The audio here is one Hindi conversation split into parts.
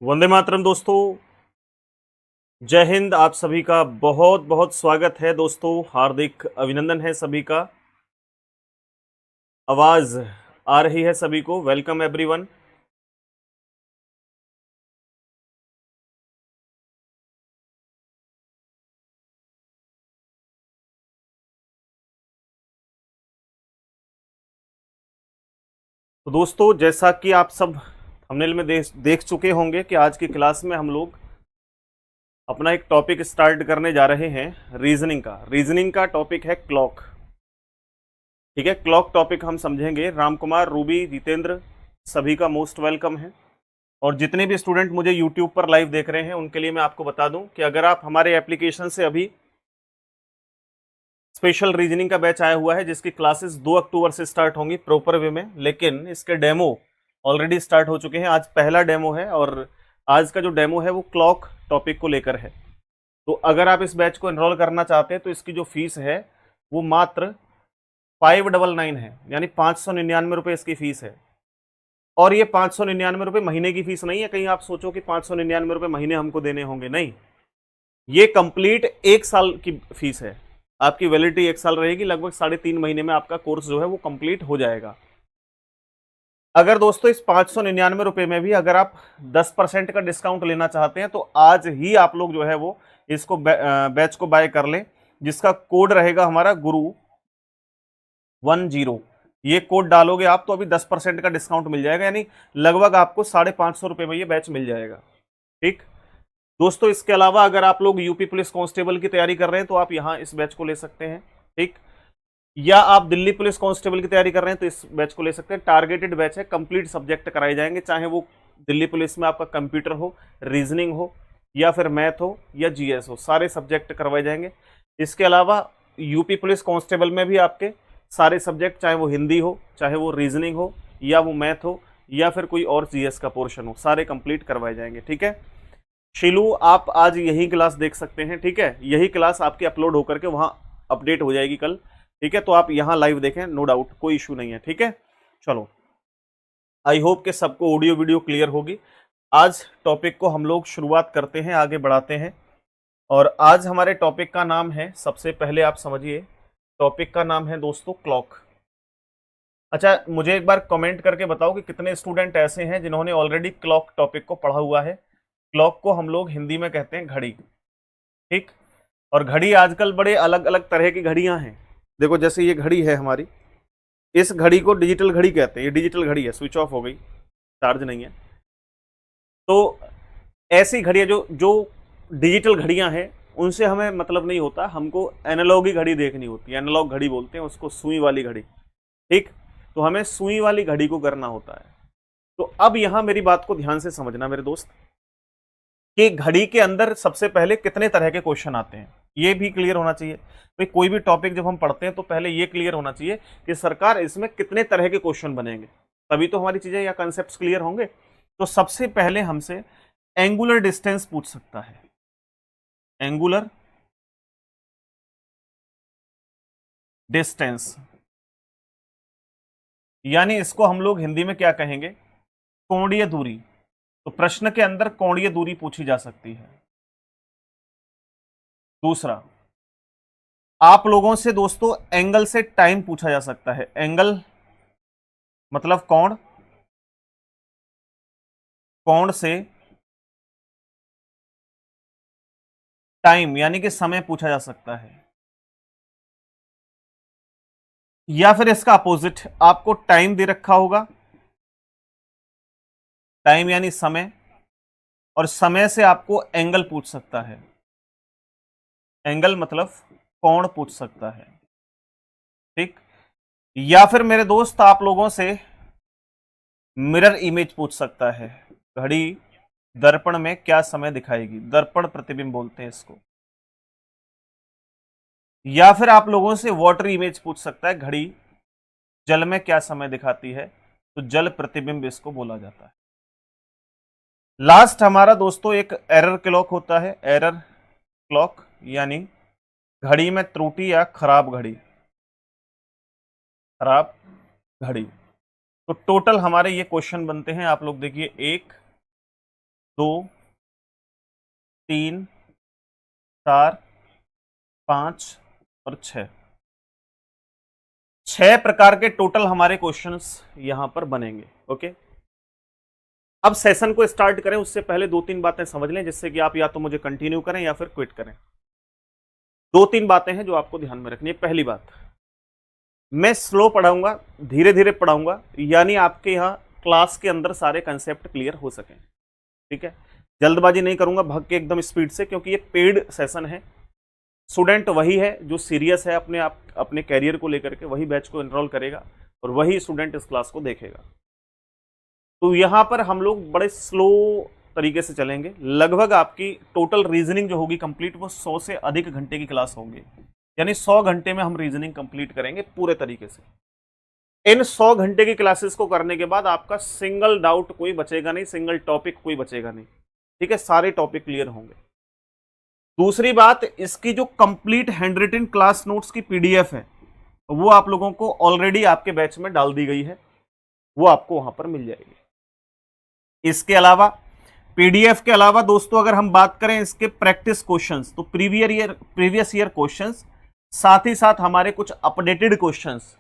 वंदे मातरम दोस्तों। जय हिंद। आप सभी का बहुत बहुत स्वागत है दोस्तों। हार्दिक अभिनंदन है सभी का। आवाज आ रही है सभी को। Welcome everyone. तो दोस्तों, जैसा कि आप सब थंबनेल में देख चुके होंगे कि आज की क्लास में हम लोग अपना एक टॉपिक स्टार्ट करने जा रहे हैं रीजनिंग का टॉपिक है क्लॉक। ठीक है, क्लॉक टॉपिक हम समझेंगे। राम कुमार, रूबी, जितेंद्र, सभी का मोस्ट वेलकम है। और जितने भी स्टूडेंट मुझे यूट्यूब पर लाइव देख रहे हैं उनके लिए मैं आपको बता दूं कि अगर आप हमारे एप्लीकेशन से अभी स्पेशल रीजनिंग का बैच आया हुआ है जिसकी क्लासेस 2 अक्टूबर से स्टार्ट होंगी प्रॉपर वे में, लेकिन इसके डेमो ऑलरेडी स्टार्ट हो चुके हैं। आज पहला डेमो है और आज का जो डेमो है वो क्लॉक टॉपिक को लेकर है। तो अगर आप इस बैच को एनरोल करना चाहते हैं तो इसकी जो फीस है वो मात्र 599 है, यानी 599 रुपये इसकी फीस है। और ये 599 रुपये महीने की फीस नहीं है। कहीं आप सोचो कि 599 रुपये महीने हमको देने होंगे, नहीं। ये कंप्लीट 1 साल की फीस है। आपकी वैलिडिटी 1 साल रहेगी। लगभग 3.5 महीने में आपका कोर्स जो है वो कंप्लीट हो जाएगा। अगर दोस्तों इस 599 रुपये में भी अगर आप 10% का डिस्काउंट लेना चाहते हैं तो आज ही आप लोग जो है वो इसको बैच को बाय कर लें, जिसका कोड रहेगा हमारा गुरु10। ये कोड डालोगे आप तो अभी 10% का डिस्काउंट मिल जाएगा, यानी लगभग आपको 550 रुपये में ये बैच मिल जाएगा। ठीक दोस्तों, इसके अलावा अगर आप लोग यूपी पुलिस कांस्टेबल की तैयारी कर रहे हैं तो आप यहाँ इस बैच को ले सकते हैं। ठीक, या आप दिल्ली पुलिस कांस्टेबल की तैयारी कर रहे हैं तो इस बैच को ले सकते हैं। टारगेटेड बैच है, कंप्लीट सब्जेक्ट कराए जाएंगे, चाहे वो दिल्ली पुलिस में आपका कंप्यूटर हो, रीजनिंग हो, या फिर मैथ हो, या जीएस हो, सारे सब्जेक्ट करवाए जाएंगे। इसके अलावा यूपी पुलिस कांस्टेबल में भी आपके सारे सब्जेक्ट, चाहे वो हिंदी हो, चाहे वो रीजनिंग हो, या वो मैथ हो, या फिर कोई और जीएस का पोर्शन हो, सारे कंप्लीट करवाए जाएंगे। ठीक है शीलू, आप आज यही क्लास देख सकते हैं। ठीक है, यही क्लास आपकी अपलोड होकर के वहां अपडेट हो जाएगी कल। ठीक है, तो आप यहां लाइव देखें, नो डाउट, कोई इशू नहीं है। ठीक है, चलो, आई होप कि सबको ऑडियो वीडियो क्लियर होगी। आज टॉपिक को हम लोग शुरुआत करते हैं, आगे बढ़ाते हैं। और आज हमारे टॉपिक का नाम है, सबसे पहले आप समझिए, टॉपिक का नाम है दोस्तों क्लॉक। अच्छा, मुझे एक बार कमेंट करके बताओ कि कितने स्टूडेंट ऐसे हैं जिन्होंने ऑलरेडी क्लॉक टॉपिक को पढ़ा हुआ है। क्लॉक को हम लोग हिंदी में कहते हैं घड़ी। ठीक, और घड़ी आजकल बड़े अलग अलग तरह की घड़ियां हैं। देखो, जैसे ये घड़ी है हमारी, इस घड़ी को डिजिटल घड़ी कहते हैं। ये डिजिटल घड़ी है, स्विच ऑफ हो गई, चार्ज नहीं है। तो ऐसी घड़ियां जो जो डिजिटल घड़ियां हैं उनसे हमें मतलब नहीं होता, हमको एनालॉग ही घड़ी देखनी होती है। एनालॉग घड़ी बोलते हैं उसको, सुई वाली घड़ी। ठीक, तो हमें सुई वाली घड़ी को करना होता है। तो अब यहां मेरी बात को ध्यान से समझना मेरे दोस्त, कि घड़ी के अंदर सबसे पहले कितने तरह के क्वेश्चन आते हैं, ये भी क्लियर होना चाहिए। भाई, कोई भी टॉपिक जब हम पढ़ते हैं तो पहले ये क्लियर होना चाहिए कि सरकार इसमें कितने तरह के क्वेश्चन बनेंगे, तभी तो हमारी चीजें या कंसेप्ट क्लियर होंगे। तो सबसे पहले हमसे एंगुलर डिस्टेंस पूछ सकता है। एंगुलर डिस्टेंस, यानी इसको हम लोग हिंदी में क्या कहेंगे, कोणीय दूरी। तो प्रश्न के अंदर कोणीय दूरी पूछी जा सकती है। दूसरा, आप लोगों से दोस्तों एंगल से टाइम पूछा जा सकता है। एंगल मतलब कोण, कोण से टाइम यानी कि समय पूछा जा सकता है। या फिर इसका अपोजिट, आपको टाइम दे रखा होगा, टाइम यानी समय, और समय से आपको एंगल पूछ सकता है। एंगल मतलब कोण पूछ सकता है। ठीक, या फिर मेरे दोस्त आप लोगों से मिरर इमेज पूछ सकता है। घड़ी दर्पण में क्या समय दिखाएगी, दर्पण प्रतिबिंब बोलते हैं इसको। या फिर आप लोगों से वाटर इमेज पूछ सकता है, घड़ी जल में क्या समय दिखाती है, तो जल प्रतिबिंब इसको बोला जाता है। लास्ट हमारा दोस्तों एक एरर क्लॉक होता है। एरर क्लॉक यानी घड़ी में त्रुटि या खराब घड़ी, खराब घड़ी। तो टोटल हमारे ये क्वेश्चन बनते हैं, आप लोग देखिए, 1 2 3 4 5 और 6, 6 प्रकार के टोटल हमारे क्वेश्चंस यहां पर बनेंगे। ओके, अब सेशन को स्टार्ट करें उससे पहले 2-3 बातें समझ लें, जिससे कि आप या तो मुझे कंटिन्यू करें या फिर क्विट करें। 2-3 बातें हैं जो आपको ध्यान में रखनी है। पहली बात, मैं स्लो पढ़ाऊंगा, धीरे धीरे पढ़ाऊंगा, यानी आपके यहाँ क्लास के अंदर सारे कंसेप्ट क्लियर हो सकें। ठीक है, जल्दबाजी नहीं करूंगा भाग के एकदम स्पीड से, क्योंकि ये पेड सेशन है। स्टूडेंट वही है जो सीरियस है अपने कैरियर को लेकर के, वही बैच को एनरोल करेगा और वही स्टूडेंट इस क्लास को देखेगा। तो यहां पर हम लोग बड़े स्लो तरीके से चलेंगे। लगभग आपकी टोटल रीजनिंग जो होगी कंप्लीट, वो 100 से अधिक घंटे की क्लास होंगी, यानी 100 घंटे में हम रीजनिंग कंप्लीट करेंगे पूरे तरीके से। इन 100 घंटे की क्लासेस को करने के बाद आपका सिंगल डाउट कोई बचेगा नहीं, सिंगल टॉपिक कोई बचेगा नहीं। ठीक है, सारे टॉपिक क्लियर होंगे। दूसरी बात, इसकी जो complete hand written class notes की पीडीएफ है, वो आप लोगों को ऑलरेडी आपके बैच में डाल दी गई है, वो आपको वहां पर मिल जाएगी। इसके अलावा पीडीएफ के अलावा दोस्तों, अगर हम बात करें इसके प्रैक्टिस क्वेश्चंस, तो प्रीवियस ईयर क्वेश्चंस, साथ ही साथ हमारे कुछ अपडेटेड क्वेश्चंस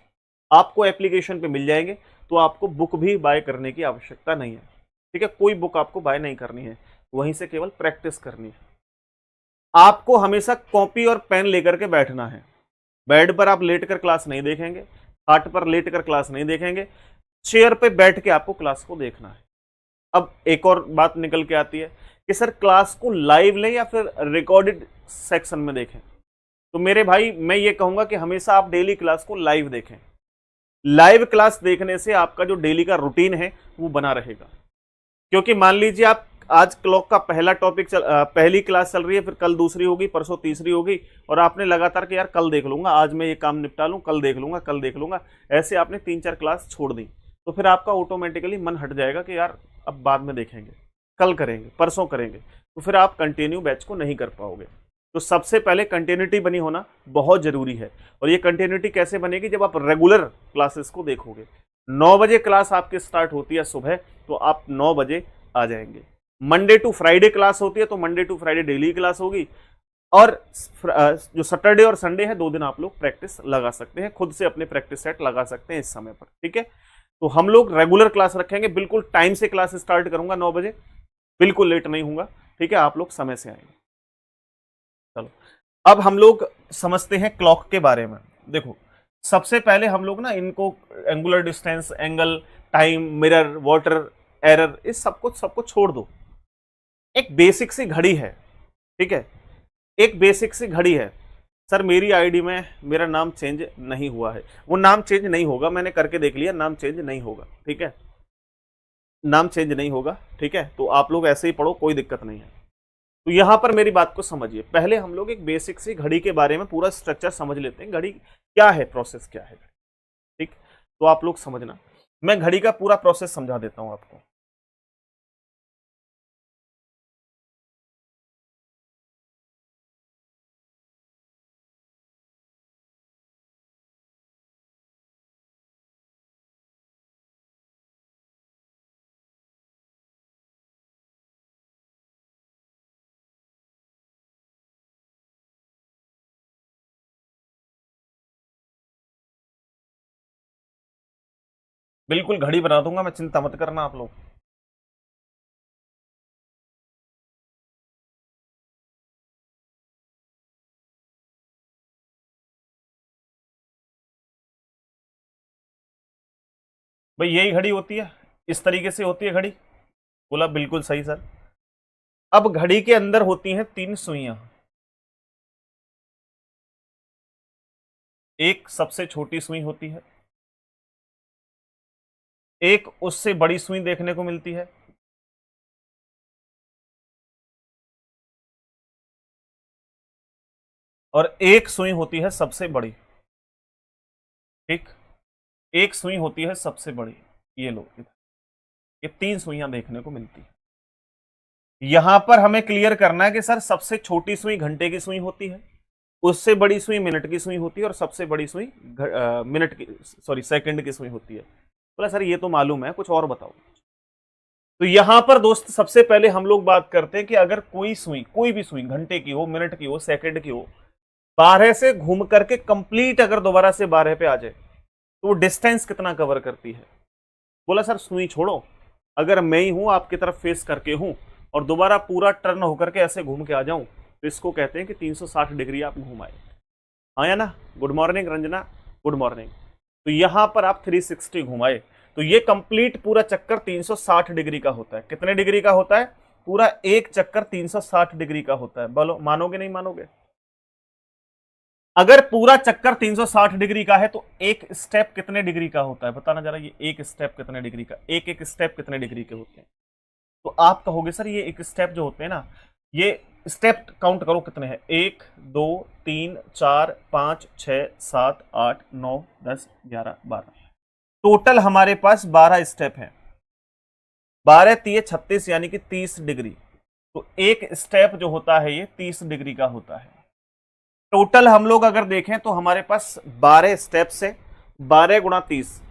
आपको एप्लीकेशन पे मिल जाएंगे। तो आपको बुक भी बाय करने की आवश्यकता नहीं है। ठीक है, कोई बुक आपको बाय नहीं करनी है, वहीं से केवल प्रैक्टिस करनी है। आपको हमेशा कॉपी और पेन लेकर के बैठना है। बेड पर आप लेटकर क्लास नहीं देखेंगे, खाट पर लेटकर क्लास नहीं देखेंगे, चेयर पे बैठ के आपको क्लास को देखना है। अब एक और बात निकल के आती है कि सर क्लास को लाइव लें या फिर रिकॉर्डेड सेक्शन में देखें। तो मेरे भाई, मैं ये कहूंगा कि हमेशा आप डेली क्लास को लाइव देखें। लाइव क्लास देखने से आपका जो डेली का रूटीन है वो बना रहेगा। क्योंकि मान लीजिए आप आज क्लॉक का पहला टॉपिक पहली क्लास चल रही है, फिर कल दूसरी होगी, परसों तीसरी होगी, और आपने लगातार कि यार कल देख लूंगा, आज मैं ये काम निपटा लूं, कल देख लूंगा, कल देख लूंगा, ऐसे आपने 3-4 क्लास छोड़ दी, तो फिर आपका ऑटोमेटिकली मन हट जाएगा कि यार अब बाद में देखेंगे, कल करेंगे, परसों करेंगे, तो फिर आप कंटिन्यू बैच को नहीं कर पाओगे। तो सबसे पहले कंटिन्यूटी बनी होना बहुत जरूरी है। और ये कंटिन्यूटी कैसे बनेगी? जब आप रेगुलर क्लासेस को देखोगे। 9 बजे क्लास आपकी स्टार्ट होती है सुबह, तो आप 9 बजे आ जाएंगे। मंडे टू फ्राइडे क्लास होती है, तो Monday to Friday daily class होगी। और जो सैटरडे और संडे है, 2 दिन आप लोग प्रैक्टिस लगा सकते हैं, खुद से अपने प्रैक्टिस सेट लगा सकते हैं इस समय पर। ठीक है, तो हम लोग रेगुलर क्लास रखेंगे, बिल्कुल टाइम से क्लास स्टार्ट करूंगा 9 बजे, बिल्कुल लेट नहीं होगा। ठीक है, आप लोग समय से आएंगे। चलो, अब हम लोग समझते हैं क्लॉक के बारे में। देखो, सबसे पहले हम लोग ना इनको angular distance, angle, time, mirror, water, error, इस सबको छोड़ दो। एक बेसिक सी घड़ी है, ठीक है, एक बेसिक सी घड़ी है। सर मेरी आईडी में मेरा नाम चेंज नहीं हुआ है, वो नाम चेंज नहीं होगा, मैंने करके देख लिया, नाम चेंज नहीं होगा। ठीक है, नाम चेंज नहीं होगा। ठीक है, तो आप लोग ऐसे ही पढ़ो, कोई दिक्कत नहीं है। तो यहां पर मेरी बात को समझिए। पहले हम लोग एक बेसिक सी घड़ी के बारे में पूरा स्ट्रक्चर समझ लेते हैं, घड़ी क्या है, प्रोसेस क्या है। ठीक, तो आप लोग समझना, मैं घड़ी का पूरा प्रोसेस समझा देता हूं आपको। बिल्कुल घड़ी बना दूंगा मैं, चिंता मत करना आप लोग। भाई यही घड़ी होती है, इस तरीके से होती है घड़ी। बोला बिल्कुल सही सर। अब घड़ी के अंदर होती हैं 3 सुइयां। एक सबसे छोटी सुई होती है, एक उससे बड़ी सुई देखने को मिलती है, और एक सुई होती है सबसे बड़ी। ठीक, एक सुई होती है सबसे बड़ी। ये लो इधर, ये 3 सुइयां देखने को मिलती है। यहां पर हमें क्लियर करना है कि सर सबसे छोटी सुई घंटे की सुई होती है, उससे बड़ी सुई मिनट की सुई होती है, और सबसे बड़ी सुई मिनट की, सॉरी, सेकंड की सुई होती है। बोला सर ये तो मालूम है, कुछ और बताओ। तो यहां पर दोस्त सबसे पहले हम लोग बात करते हैं कि अगर कोई सुई, कोई भी सुई, घंटे की हो, मिनट की हो, सेकंड की हो, 12 से घूम करके कंप्लीट अगर दोबारा से 12 पे आ जाए तो वो डिस्टेंस कितना कवर करती है? बोला सर सुई छोड़ो, अगर मैं ही हूं आपकी तरफ फेस करके हूं और दोबारा पूरा टर्न होकर के ऐसे घूम के आ जाऊं तो इसको कहते हैं कि 360 डिग्री आप घुमाए। हाँ या ना? Good morning Ranjana, good morning. तो यहां पर आप 360 घुमाए तो ये कंप्लीट पूरा चक्कर 360 डिग्री का होता है। कितने डिग्री का होता है? पूरा एक चक्कर 360 डिग्री का होता है। बोलो मानोगे नहीं मानोगे? अगर पूरा चक्कर 360 डिग्री का है तो एक स्टेप कितने डिग्री का होता है? बताना जरा, ये एक स्टेप कितने डिग्री का, एक एक स्टेप कितने डिग्री के होते हैं? तो आप कहोगे सर ये एक स्टेप जो होते हैं ना, ये स्टेप काउंट करो कितने हैं, 1 2 3 4 5 6 7 8 9 10 11 12, टोटल हमारे पास 12 स्टेप हैं। 12 तिये 36 यानी कि 30 डिग्री। तो एक स्टेप जो होता है ये 30 डिग्री का होता है। टोटल हम लोग अगर देखें तो हमारे पास 12 स्टेप से 12 गुणा 30,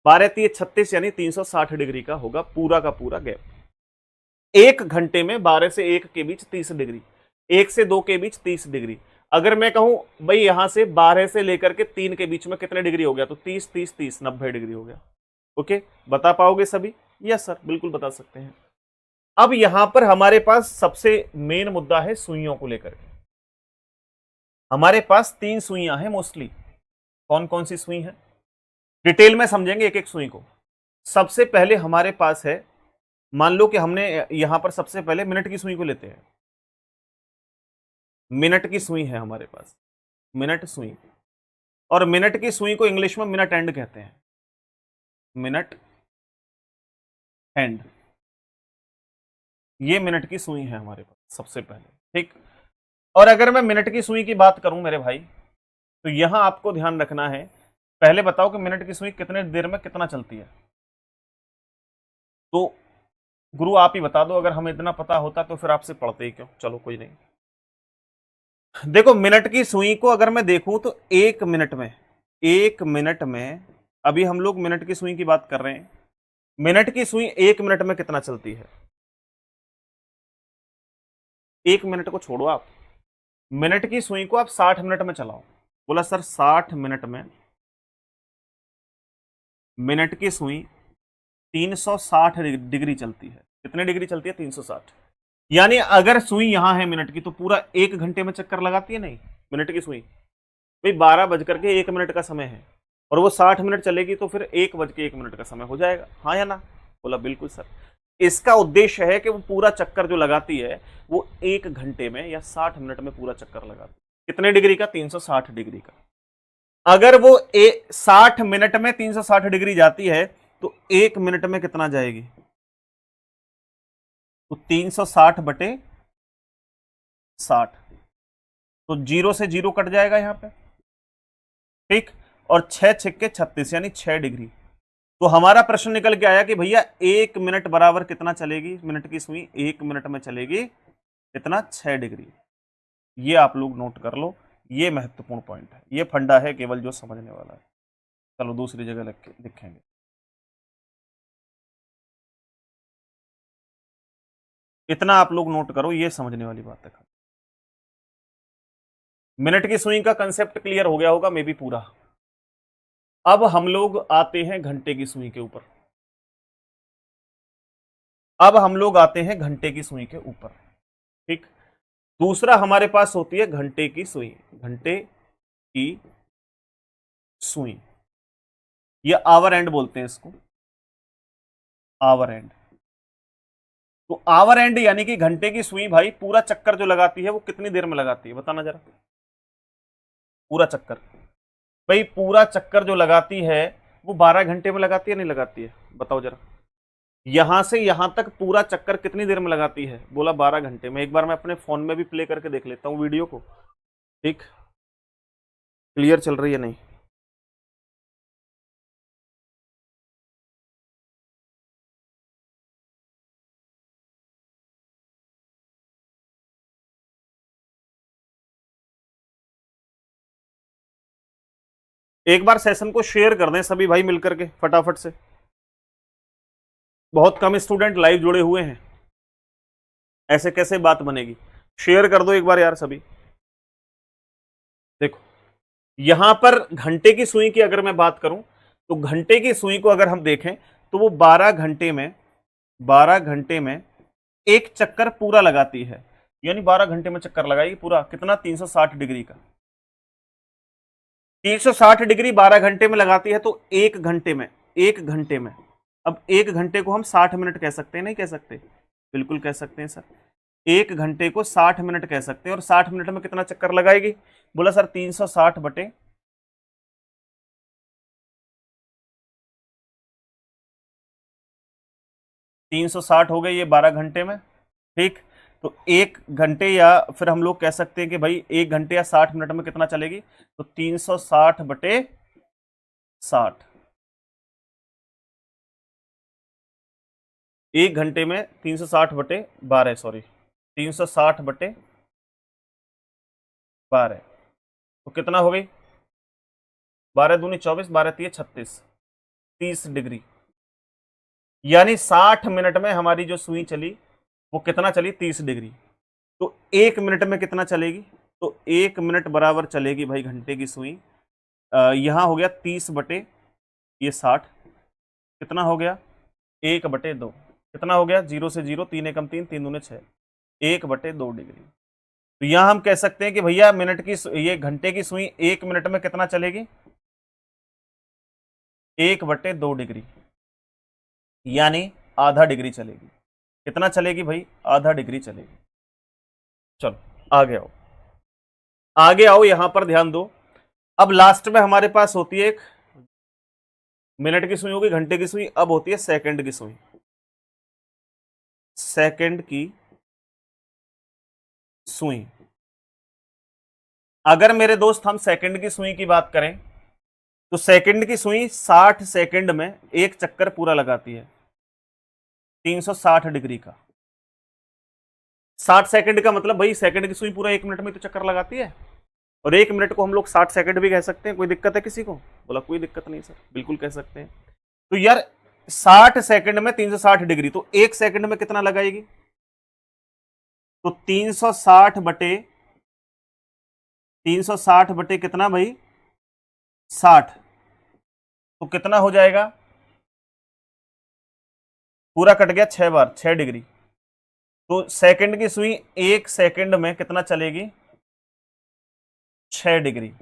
12 तिये 36 यानी 360 डिग्री का होगा पूरा का पूरा गैप। एक घंटे में 12 से 1 के बीच 30 डिग्री, 1 से 2 के बीच 30 डिग्री। अगर मैं कहूं भाई यहां से 12 से लेकर के 3 के बीच में कितने डिग्री हो गया, तो 30 30 30 90 डिग्री हो गया। ओके, बता पाओगे सभी? यस सर, बिल्कुल बता सकते हैं। अब यहां पर हमारे पास सबसे मेन मुद्दा है सुइयों को लेकर के। हमारे पास 3 सुइयां हैं मोस्टली। कौन कौन सी सुई है डिटेल में समझेंगे एक एक सुई को। सबसे पहले हमारे पास है, मान लो कि हमने यहां पर सबसे पहले मिनट की सुई को लेते हैं। मिनट की सुई है हमारे पास, मिनट सुई। और मिनट की सुई को इंग्लिश में मिनट एंड कहते हैं, मिनट एंड। ये मिनट की सुई है हमारे पास सबसे पहले, ठीक। और अगर मैं मिनट की सुई की बात करूं मेरे भाई, तो यहां आपको ध्यान रखना है, पहले बताओ कि मिनट की सुई कितने देर में कितना चलती है? तो गुरु आप ही बता दो, अगर हमें इतना पता होता तो फिर आपसे पढ़ते ही क्यों। चलो कोई नहीं। देखो मिनट की सुई को अगर मैं देखूं तो 1 मिनट में, 1 मिनट में, अभी हम लोग मिनट की सुई की बात कर रहे हैं, मिनट की सुई 1 मिनट में कितना चलती है? 1 मिनट को छोड़ो आप, मिनट की सुई को आप 60 मिनट में चलाओ। बोला सर 60 मिनट में मिनट की सुई 360 डिग्री चलती है। कितने डिग्री चलती है? 360। यानी अगर सुई यहां है मिनट की तो पूरा 1 घंटे में चक्कर लगाती है नहीं मिनट की सुई? भाई 12 बज करके 1 मिनट का समय है और वो 60 मिनट चलेगी तो फिर 1 बज के 1 मिनट का समय हो जाएगा। हाँ या ना? बोला बिल्कुल सर। इसका उद्देश्य है कि वो पूरा चक्कर जो लगाती है वो 1 घंटे में या 60 मिनट में पूरा चक्कर लगाती है। कितने डिग्री का? 360 डिग्री का। अगर वो 60 मिनट में 360 डिग्री जाती है तो 1 मिनट में कितना जाएगी? तो 360/60, तो 0 से 0 कट जाएगा यहां पे, ठीक। और 6×6 = 36 यानी 6 डिग्री। तो हमारा प्रश्न निकल के आया कि भैया 1 मिनट बराबर कितना चलेगी मिनट की सुई? 1 मिनट में चलेगी कितना? 6 डिग्री। ये आप लोग नोट कर लो, ये महत्वपूर्ण पॉइंट है, ये फंडा है केवल जो समझने वाला है। चलो दूसरी जगह लिखेंगे। इतना आप लोग नोट करो, ये समझने वाली बात है। मिनट की सुई का कंसेप्ट क्लियर हो गया होगा मे बी पूरा। अब हम लोग आते हैं घंटे की सुई के ऊपर। अब हम लोग आते हैं घंटे की सुई के ऊपर, ठीक। दूसरा हमारे पास होती है घंटे की सुई। घंटे की सुई, ये आवर एंड बोलते हैं इसको, आवर एंड। तो आवर एंड यानी कि घंटे की सुई भाई पूरा चक्कर जो लगाती है वो कितनी देर में लगाती है? बताना जरा। पूरा चक्कर, भाई पूरा चक्कर जो लगाती है वो 12 घंटे में लगाती है नहीं लगाती है? बताओ जरा। यहां से यहां तक पूरा चक्कर कितनी देर में लगाती है? बोला 12 घंटे में। एक बार मैं अपने फोन में भी प्ले करके देख लेता हूं वीडियो को, ठीक, क्लियर चल रही है नहीं? एक बार सेशन को शेयर कर दें सभी भाई मिलकर के फटाफट से। बहुत कम स्टूडेंट लाइव जुड़े हुए हैं, ऐसे कैसे बात बनेगी? शेयर कर दो एक बार यार सभी। देखो यहां पर घंटे की सुई की अगर मैं बात करूं तो घंटे की सुई को अगर हम देखें तो वो 12 घंटे में एक चक्कर पूरा लगाती है, यानी 12 घंटे में चक्कर लगाएगी पूरा, कितना? 360 डिग्री का। 360 डिग्री 12 घंटे में लगाती है तो एक घंटे में, अब एक घंटे को हम 60 मिनट कह सकते हैं, नहीं कह सकते? बिल्कुल कह सकते हैं सर। एक घंटे को 60 मिनट कह सकते हैं, और 60 मिनट में कितना चक्कर लगाएगी? बोला सर 360 बटे 360 हो गए ये 12 घंटे में, ठीक। तो एक घंटे, या फिर हम लोग कह सकते हैं कि भाई एक घंटे या 60 मिनट में कितना चलेगी, तो 360 बटे 60। एक घंटे में 360 बटे 12, सॉरी 360 बटे 12, तो कितना हो गई? 12 दूनी 24, 12 तिये 36, 30 डिग्री। यानी 60 मिनट में हमारी जो सुई चली वो कितना चली? 30 डिग्री। तो एक मिनट में कितना चलेगी? तो एक मिनट बराबर चलेगी भाई घंटे की सुई, यहां हो गया 30 बटे ये 60, कितना हो गया? 1/2। कितना हो गया? 0 से 0, 3 एकम 3, 3 दूने 6, 1/2 डिग्री। तो यहां हम कह सकते हैं कि भैया मिनट की ये घंटे की सुई एक मिनट में कितना चलेगी? 1/2 डिग्री, यानी आधा डिग्री चलेगी। कितना चलेगी भाई? आधा डिग्री चलेगी। चलो आगे आओ, आगे आओ, यहां पर ध्यान दो। अब लास्ट में हमारे पास होती है एक मिनट की सुई, होगी घंटे की सुई, अब होती है सेकंड की सुई। सेकंड की सुई, अगर मेरे दोस्त हम सेकंड की सुई की बात करें तो सेकंड की सुई 60 सेकंड में एक चक्कर पूरा लगाती है 360 डिग्री का। 60 सेकंड का मतलब भाई सेकंड की सुई पूरा एक मिनट में तो चक्कर लगाती है, और एक मिनट को हम लोग 60 सेकंड भी कह सकते हैं। कोई दिक्कत है किसी को? बोला कोई दिक्कत नहीं सर, बिल्कुल कह सकते हैं। तो यार 60 सेकंड में 360 डिग्री, तो एक सेकंड में कितना लगाएगी? तो 360 बटे कितना भाई? 60, तो कितना हो जाएगा? पूरा कट गया 6 बार, 6 डिग्री। तो सेकंड की सुई एक सेकंड में कितना चलेगी? 6 डिग्री।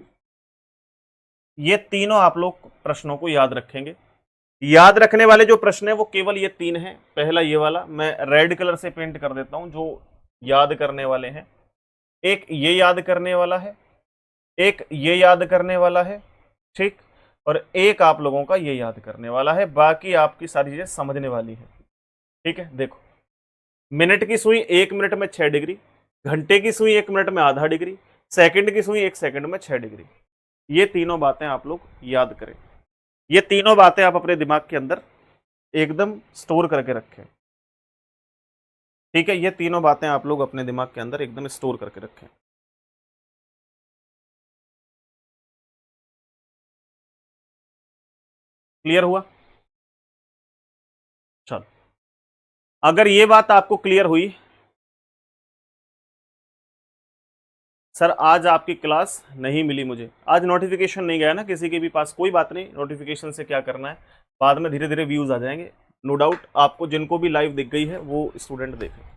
ये तीनों आप लोग प्रश्नों को याद रखेंगे। याद रखने वाले जो प्रश्न है वो केवल ये तीन हैं। पहला ये वाला मैं रेड कलर से पेंट कर देता हूं, जो याद करने वाले हैं। एक ये याद करने वाला है, एक ये याद करने वाला है, ठीक, और एक आप लोगों का ये याद करने वाला है। बाकी आपकी सारी चीजें समझने वाली है, ठीक है। देखो मिनट की सुई एक मिनट में 6 डिग्री, घंटे की सुई एक मिनट में आधा डिग्री, सेकंड की सुई एक सेकंड में 6 डिग्री। ये तीनों बातें आप लोग याद करें, ये तीनों बातें आप अपने दिमाग के अंदर एकदम स्टोर करके रखें, ठीक है। ये तीनों बातें आप लोग अपने दिमाग के अंदर एकदम स्टोर करके रखें। क्लियर हुआ? चलो, अगर ये बात आपको क्लियर हुई, सर आज आपकी क्लास नहीं मिली मुझे, आज नोटिफिकेशन नहीं गया ना किसी के भी पास, कोई बात नहीं, नोटिफिकेशन से क्या करना है, बाद में धीरे धीरे व्यूज आ जाएंगे। नो डाउट आपको जिनको भी लाइव दिख गई है वो स्टूडेंट देखें।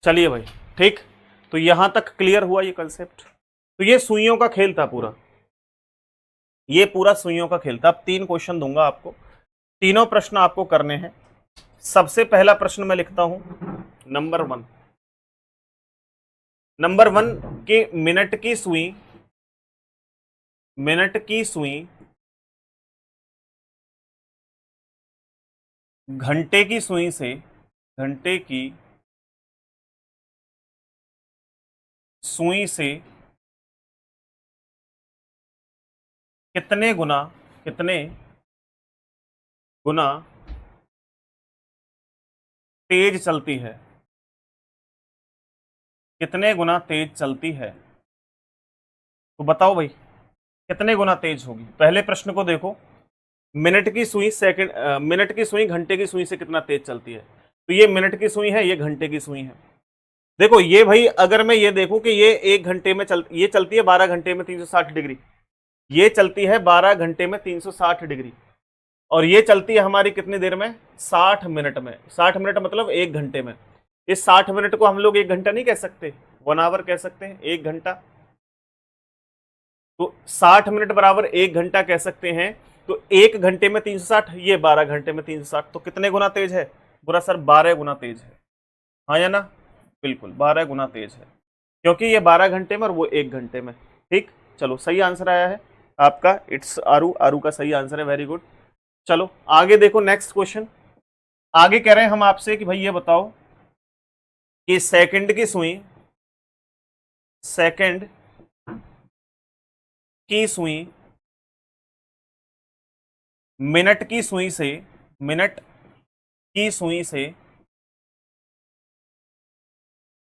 चलिए भाई, ठीक, तो यहां तक क्लियर हुआ ये कंसेप्ट। तो ये सुइयों का खेल था पूरा, ये पूरा सुइयों का खेल था। अब 3 क्वेश्चन दूंगा आपको, तीनों प्रश्न आपको करने हैं। सबसे पहला प्रश्न मैं लिखता हूं नंबर 1। नंबर 1 के मिनट की सुई घंटे की सुई से, घंटे की सुई से कितने गुना, कितने गुना तेज चलती है, कितने गुना तेज चलती है? तो बताओ भाई कितने गुना तेज होगी। पहले प्रश्न को देखो, मिनट की सुई मिनट की सुई घंटे की सुई से कितना तेज चलती है। तो ये मिनट की सुई है, ये घंटे की सुई है। देखो ये भाई, अगर मैं ये देखूं कि ये 1 घंटे में ये चलती है 12 घंटे में 360 डिग्री, ये चलती है 12 घंटे में 360 डिग्री, और ये चलती है हमारी कितनी देर में, 60 मिनट में। 60 मिनट मतलब 1 घंटे में। इस 60 मिनट को हम लोग 1 घंटा नहीं कह सकते, 1 आवर कह सकते हैं, 1 घंटा। तो 60 मिनट बराबर 1 घंटा कह सकते हैं। तो 1 घंटे में 360, ये 12 घंटे में 360, तो कितने गुना तेज है? बुरा सर 12 गुना तेज है, हाँ या ना? बिल्कुल 12 गुना तेज है, क्योंकि ये 12 घंटे में और वो 1 घंटे में। ठीक, चलो सही आंसर आया है आपका, इट्स आरू, आरू का सही आंसर है, वेरी गुड। चलो आगे देखो, नेक्स्ट क्वेश्चन। आगे कह रहे हैं हम आपसे कि भाई ये बताओ कि सेकंड की सुई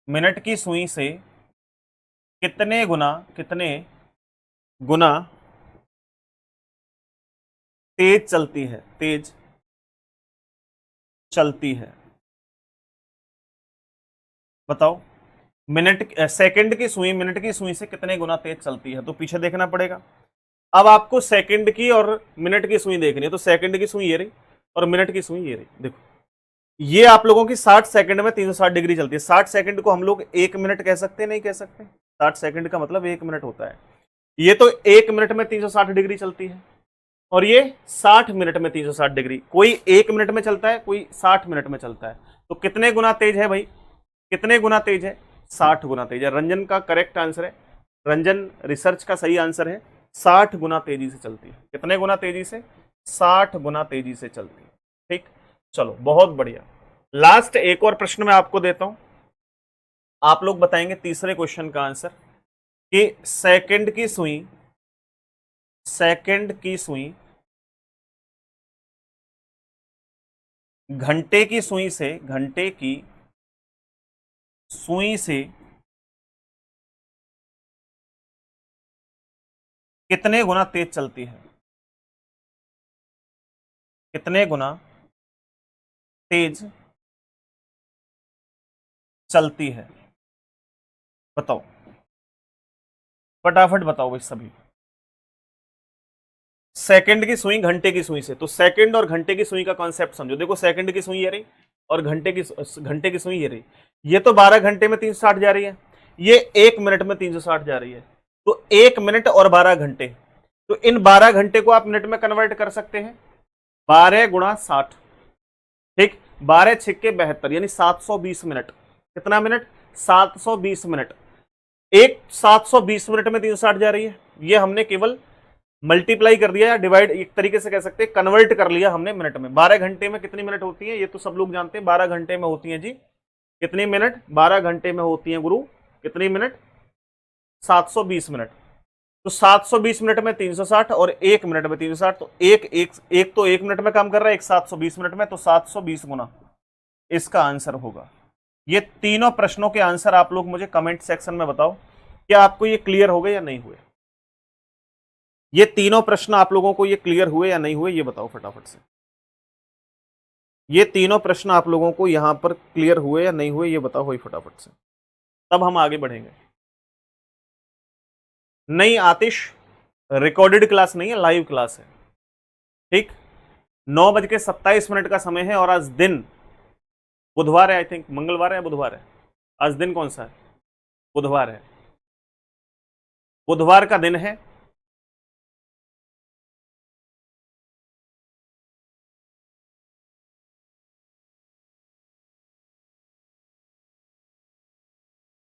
मिनट की सुई से कितने गुना तेज चलती है, बताओ। सेकंड की सुई मिनट की सुई से कितने गुना तेज चलती है, तो पीछे देखना पड़ेगा। अब आपको सेकंड की और मिनट की सुई देखनी है, तो सेकंड की सुई ये रही और मिनट की सुई ये रही। देखो ये आप लोगों की 60 सेकंड में 360 डिग्री चलती है। 60 सेकंड को हम लोग 1 मिनट कह सकते हैं, नहीं कह सकते? 60 सेकंड का मतलब 1 मिनट होता है। ये तो 1 मिनट में 360 डिग्री चलती है, और ये 60 मिनट में 360 डिग्री। कोई 1 मिनट में चलता है, कोई 60 मिनट में चलता है। तो कितने गुना तेज है भाई, कितने गुना तेज है? 60 गुना तेज है। रंजन का करेक्ट आंसर है, रंजन रिसर्च का सही आंसर है, 60 गुना तेजी से चलती है। कितने गुना तेजी से? 60 गुना तेजी से चलती है। ठीक, चलो बहुत बढ़िया। लास्ट एक और प्रश्न मैं आपको देता हूं, आप लोग बताएंगे तीसरे क्वेश्चन का आंसर कि सेकंड की सुई घंटे की सुई से कितने गुना तेज चलती है, कितने गुना तेज चलती है, बताओ फटाफट बताओ भाई सभी। सेकंड की सुई घंटे की सुई से, तो सेकंड और घंटे की सुई का कॉन्सेप्ट समझो। देखो सेकंड की सुई ये रही और घंटे की सुई ये रही। ये तो 12 घंटे में 360 जा रही है, ये 1 मिनट में 360 जा रही है। तो 1 मिनट और 12 घंटे, तो इन 12 घंटे को आप मिनट में कन्वर्ट कर सकते हैं, 12 गुणा 60। ठीक, 12 छिक्के 72 यानी 720 मिनट। कितना मिनट? 720 मिनट। एक 720 मिनट में 360 जा रही है, ये हमने केवल मल्टीप्लाई कर दिया या डिवाइड, एक तरीके से कह सकते हैं कन्वर्ट कर लिया हमने मिनट में। 12 घंटे में कितनी मिनट होती है, ये तो सब लोग जानते हैं, 12 घंटे में होती है जी कितनी मिनट? 12 घंटे में होती है गुरु कितनी मिनट? 720 मिनट। तो 720 मिनट में 360 और 1 मिनट में 360, तो एक तो 1 मिनट में काम कर रहा है, एक 720 मिनट में, तो 720 गुना इसका आंसर होगा। ये तीनों प्रश्नों के आंसर आप लोग मुझे कमेंट सेक्शन में बताओ, क्या आपको ये क्लियर हो गए या नहीं हुए? ये तीनों प्रश्न आप लोगों को ये क्लियर हुए या नहीं हुए, ये बताओ फटाफट से। ये तीनों प्रश्न आप लोगों को यहां पर क्लियर हुए या नहीं हुए, ये बताओ भाई फटाफट से, तब हम आगे बढ़ेंगे। नहीं आतिश, रिकॉर्डेड क्लास नहीं है, लाइव क्लास है। ठीक, 9:27 का समय है, और आज दिन बुधवार है, आई थिंक मंगलवार है या बुधवार है? आज दिन कौन सा है? बुधवार है, बुधवार का दिन है।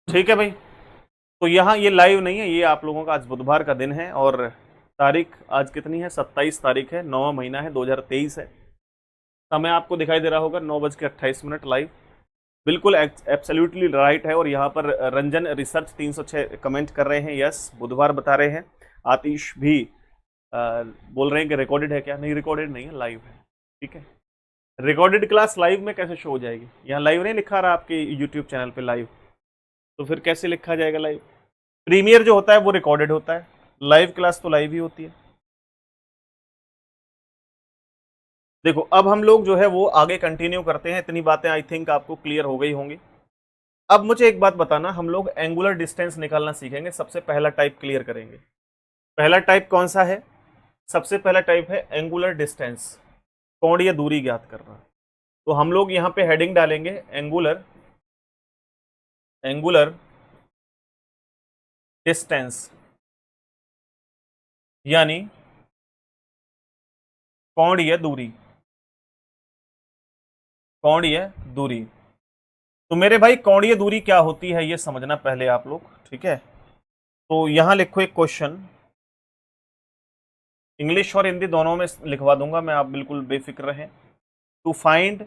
ठीक है भाई, तो यहाँ ये लाइव नहीं है, ये आप लोगों का आज बुधवार का दिन है, और तारीख आज कितनी है? 27 तारीख है, 9वां महीना है, 2023 है। समय आपको दिखाई दे रहा होगा 9:28 लाइव, बिल्कुल एब्सोल्युटली राइट है। और यहाँ पर रंजन रिसर्च 306 कमेंट कर रहे हैं, यस बुधवार बता रहे हैं। आतिश भी बोल रहे हैं कि रिकॉर्डेड है क्या? नहीं रिकॉर्डेड नहीं है, लाइव है। ठीक है। रिकॉर्डेड क्लास लाइव में कैसे शो हो जाएगी? यहाँ लाइव नहीं लिखा रहा आपके यूट्यूब चैनल पे लाइव, तो फिर कैसे लिखा जाएगा लाइव? प्रीमियर जो होता है वो रिकॉर्डेड होता है, लाइव क्लास तो लाइव ही होती है। देखो अब हम लोग जो है वो आगे कंटिन्यू करते हैं। इतनी बातें आई थिंक आपको क्लियर हो गई होंगी। अब मुझे एक बात बताना, हम लोग एंगुलर डिस्टेंस निकालना सीखेंगे। सबसे पहला टाइप क्लियर करेंगे। पहला टाइप कौन सा है? सबसे पहला टाइप है एंगुलर डिस्टेंस, कोणीय दूरी ज्ञात करना। तो हम लोग यहां पे हेडिंग डालेंगे एंगुलर डिस्टेंस, यानी कोणीय दूरी। कोणीय दूरी, तो मेरे भाई कोणीय दूरी क्या होती है ये समझना पहले आप लोग, ठीक है। तो यहां लिखो एक क्वेश्चन, इंग्लिश और हिंदी दोनों में लिखवा दूंगा मैं, आप बिल्कुल बेफिक्र रहें। To find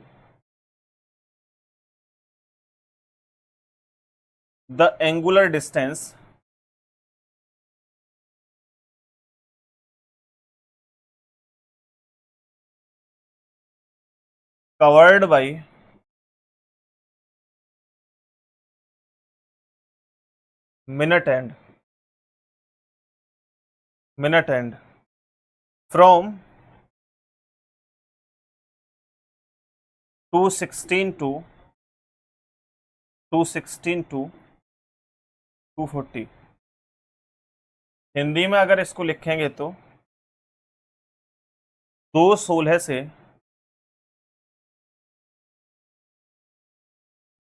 the angular distance covered by minute end from 216 to 240। हिंदी में अगर इसको लिखेंगे तो 216 से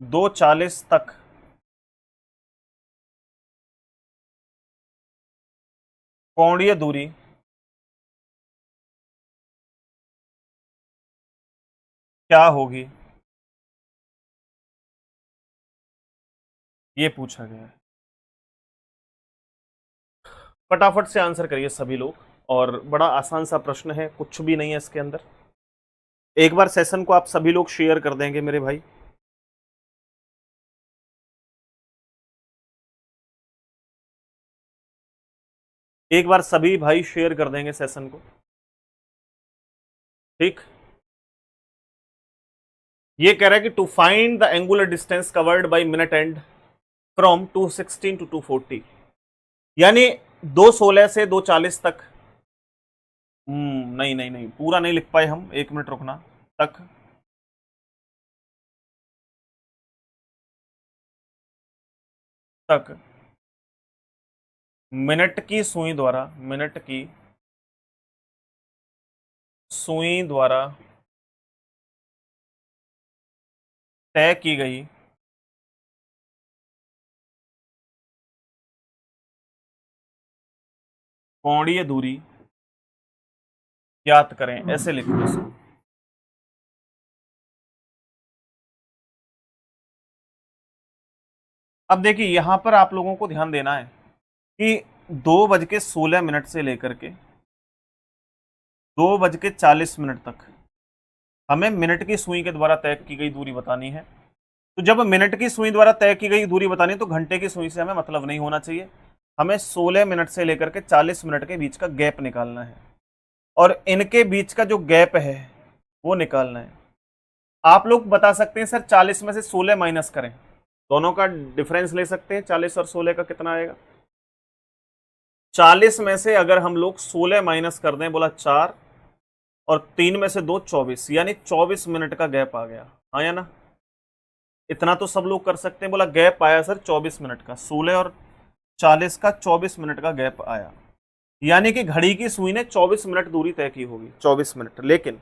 240 तक कोणीय दूरी क्या होगी, ये पूछा गया है। फटाफट से आंसर करिए सभी लोग, और बड़ा आसान सा प्रश्न है, कुछ भी नहीं है इसके अंदर। एक बार सेशन को आप सभी लोग शेयर कर देंगे मेरे भाई। एक बार सभी भाई शेयर कर देंगे सेशन को, ठीक। ये कह रहा है कि to find the angular distance covered by minute and from 216 to 240, यानी 216 से 240 तक। नहीं नहीं नहीं, पूरा नहीं लिख पाए हम, 1 मिनट रुकना। तक तक मिनट की सुई द्वारा तय की गई कोणीय दूरी ज्ञात करें, ऐसे लिखो इसको। अब देखिए यहां पर आप लोगों को ध्यान देना है कि 2:16 से लेकर के 2:40 तक हमें मिनट की सुई के द्वारा तय की गई दूरी बतानी है। तो जब मिनट की सुई द्वारा तय की गई दूरी बतानी है तो घंटे की सुई से हमें मतलब नहीं होना चाहिए। हमें 16 मिनट से लेकर के 40 मिनट के बीच का गैप निकालना है, और इनके बीच का जो गैप है वो निकालना है। आप लोग बता सकते हैं सर 40 में से 16 माइनस करें, दोनों का डिफरेंस ले सकते हैं, 40 और 16 का कितना आएगा। 40 में से अगर हम लोग 16 माइनस कर दें, बोला 4, और 3 में से 2 24, यानी 24 मिनट का गैप आ गया, हाँ या ना। इतना तो सब लोग कर सकते हैं। बोला गैप आया सर 24 मिनट का, 16 और 40 का 24 मिनट का गैप आया, यानी कि घड़ी की सुई ने 24 मिनट दूरी तय की होगी, 24 मिनट। लेकिन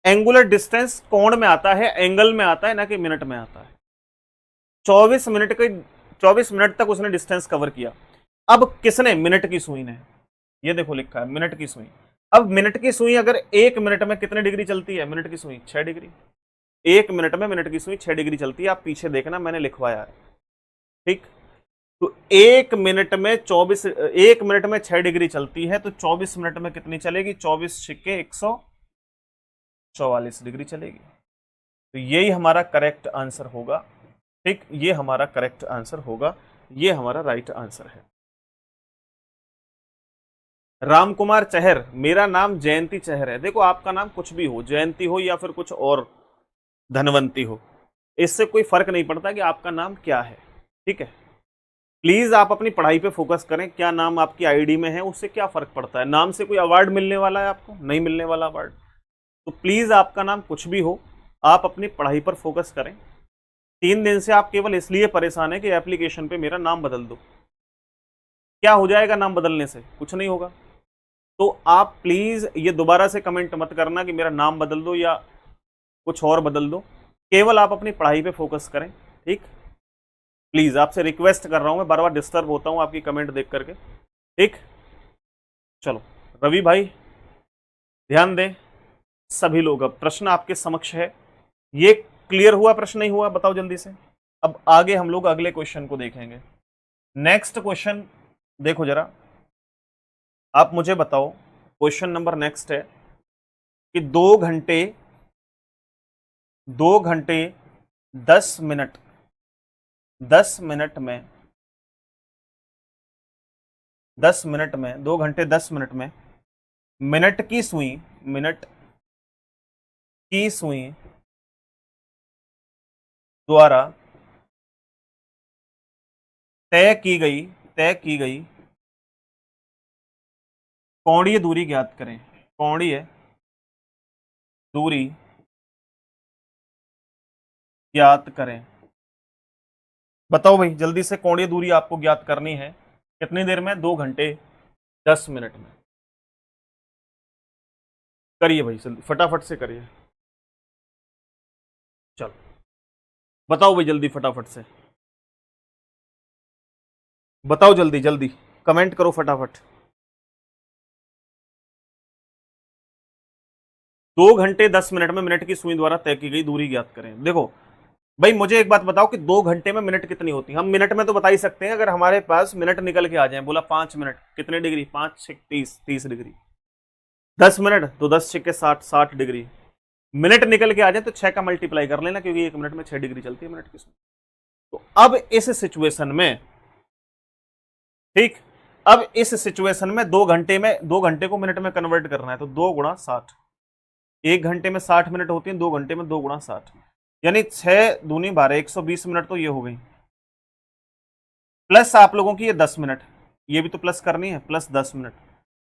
एंगुलर डिस्टेंस कोण में आता है, एंगल में आता है, ना कि मिनट में आता है। 24 मिनट के 24 मिनट तक उसने डिस्टेंस कवर किया। अब किसने? मिनट की सुई ने। ये देखो लिखा है मिनट की सुई। अब मिनट की सुई अगर 1 मिनट में कितने डिग्री चलती है? मिनट की सुई 6 डिग्री। 1 मिनट में मिनट की सुई 6 डिग्री चलती है, आप पीछे देखना मैंने लिखवाया है, ठीक। तो 1 मिनट में 6 डिग्री चलती है, तो 24 मिनट में कितनी चलेगी? 24 छिक्के 144 डिग्री चलेगी। तो यही हमारा करेक्ट आंसर होगा, ठीक। ये हमारा करेक्ट आंसर होगा, ये हमारा राइट आंसर है। राम कुमार चहर, मेरा नाम जयंती चहर है। देखो आपका नाम कुछ भी हो, जयंती हो या फिर कुछ और धनवंती हो, इससे कोई फर्क नहीं पड़ता कि आपका नाम क्या है, ठीक है। प्लीज आप अपनी पढ़ाई पे फोकस करें। क्या नाम आपकी आईडी में है उससे क्या फर्क पड़ता है? नाम से कोई अवार्ड मिलने वाला है आपको? नहीं मिलने वाला अवार्ड। तो प्लीज आपका नाम कुछ भी हो, आप अपनी पढ़ाई पर फोकस करें। 3 दिन से आप केवल इसलिए परेशान है कि एप्लीकेशन पे मेरा नाम बदल दो। क्या हो जाएगा नाम बदलने से? कुछ नहीं होगा। तो आप प्लीज ये दोबारा से कमेंट मत करना कि मेरा नाम बदल दो या कुछ और बदल दो। केवल आप अपनी पढ़ाई पे फोकस करें, ठीक। प्लीज आपसे रिक्वेस्ट कर रहा हूं, मैं बार बार डिस्टर्ब होता हूं आपकी कमेंट देख करके, ठीक। चलो रवि भाई ध्यान दें। सभी लोग, अब प्रश्न आपके समक्ष है। ये क्लियर हुआ? प्रश्न नहीं हुआ? बताओ जल्दी से। अब आगे हम लोग अगले क्वेश्चन को देखेंगे। नेक्स्ट क्वेश्चन देखो जरा, आप मुझे बताओ। क्वेश्चन नंबर नेक्स्ट है कि 2 घंटे 10 मिनट 10 मिनट में 10 मिनट में 2 घंटे 10 मिनट में मिनट की सुई द्वारा तय की गई कोणीय दूरी ज्ञात करें। कोणीय दूरी ज्ञात करें। बताओ भाई जल्दी से, कोणीय दूरी आपको ज्ञात करनी है कितनी देर में? 2 घंटे 10 मिनट में। करिए भाई जल्दी, फटाफट से करिए। चलो बताओ भाई जल्दी, फटाफट से बताओ, जल्दी जल्दी कमेंट करो फटाफट। 2 घंटे 10 मिनट में मिनट की सुई द्वारा तय की गई दूरी ज्ञात करें। देखो भाई मुझे एक बात बताओ कि 2 घंटे में मिनट कितनी होती है? हम मिनट में तो बता ही सकते हैं, अगर हमारे पास मिनट निकल के आ जाए। बोला 5 मिनट, कितने डिग्री? 5 6 30 डिग्री। 10 मिनट तो 10 6 60 60 डिग्री। मिनट निकल के आ जाए तो 6 का मल्टीप्लाई कर लेना, क्योंकि 1 मिनट में 6 डिग्री चलती है मिनट की सुई। तो अब इस सिचुएशन में, ठीक, अब इस सिचुएशन में 2 घंटे को मिनट में कन्वर्ट करना है, तो 2 × 60। 1 घंटे में 60 मिनट होती है, 2 घंटे में 2 × 60, यानी 6 दूनी 12, 120 मिनट तो ये हो गई। प्लस आप लोगों की ये 10 मिनट, ये भी तो प्लस करनी है, प्लस 10 मिनट।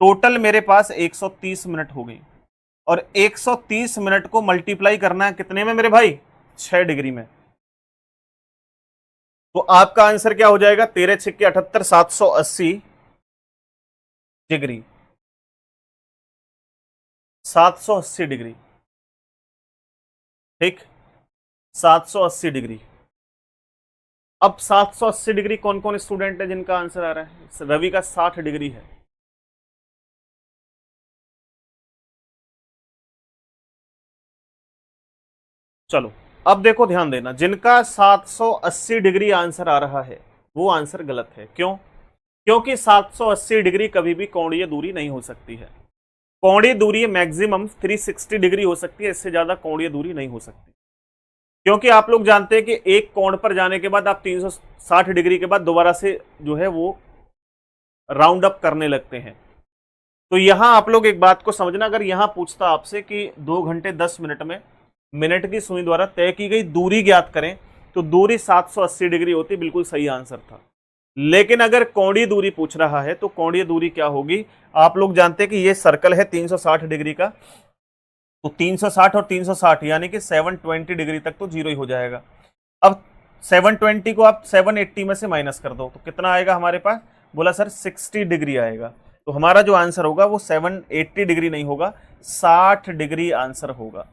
टोटल मेरे पास 130 मिनट हो गई। और 130 मिनट को मल्टीप्लाई करना है कितने में मेरे भाई? 6 डिग्री में। तो आपका आंसर क्या हो जाएगा? 13 6 78, 780 डिग्री। 780 डिग्री, ठीक, 780 डिग्री। अब 780 डिग्री कौन कौन स्टूडेंट है जिनका आंसर आ रहा है? रवि का 60 डिग्री है। चलो अब देखो ध्यान देना, जिनका 780 डिग्री आंसर आ रहा है वो आंसर गलत है। क्यों? क्योंकि 780 डिग्री कभी भी कोणीय दूरी नहीं हो सकती है। कोणीय दूरी मैक्सिमम 360 डिग्री हो सकती है, इससे ज्यादा कोणीय दूरी नहीं हो सकती। क्योंकि आप लोग जानते हैं कि एक कोण पर जाने के बाद आप 360 डिग्री के बाद दोबारा से जो है वो राउंड अप करने लगते हैं। तो यहां आप लोग एक बात को समझना, अगर यहां पूछता आपसे कि 2 घंटे 10 मिनट में मिनट की सुई द्वारा तय की गई दूरी ज्ञात करें, तो दूरी 780 डिग्री होती, बिल्कुल सही आंसर था। लेकिन अगर कोणीय दूरी पूछ रहा है तो कोणीय दूरी क्या होगी? आप लोग जानते हैं कि ये सर्कल है 360 डिग्री का, तो 360 और 360 यानी कि 720 डिग्री तक तो जीरो ही हो जाएगा। अब 720 को आप 780 में से माइनस कर दो तो कितना आएगा हमारे पास? बोला सर 60 डिग्री आएगा। तो हमारा जो आंसर होगा वो 780 डिग्री नहीं होगा, 60 डिग्री आंसर होगा।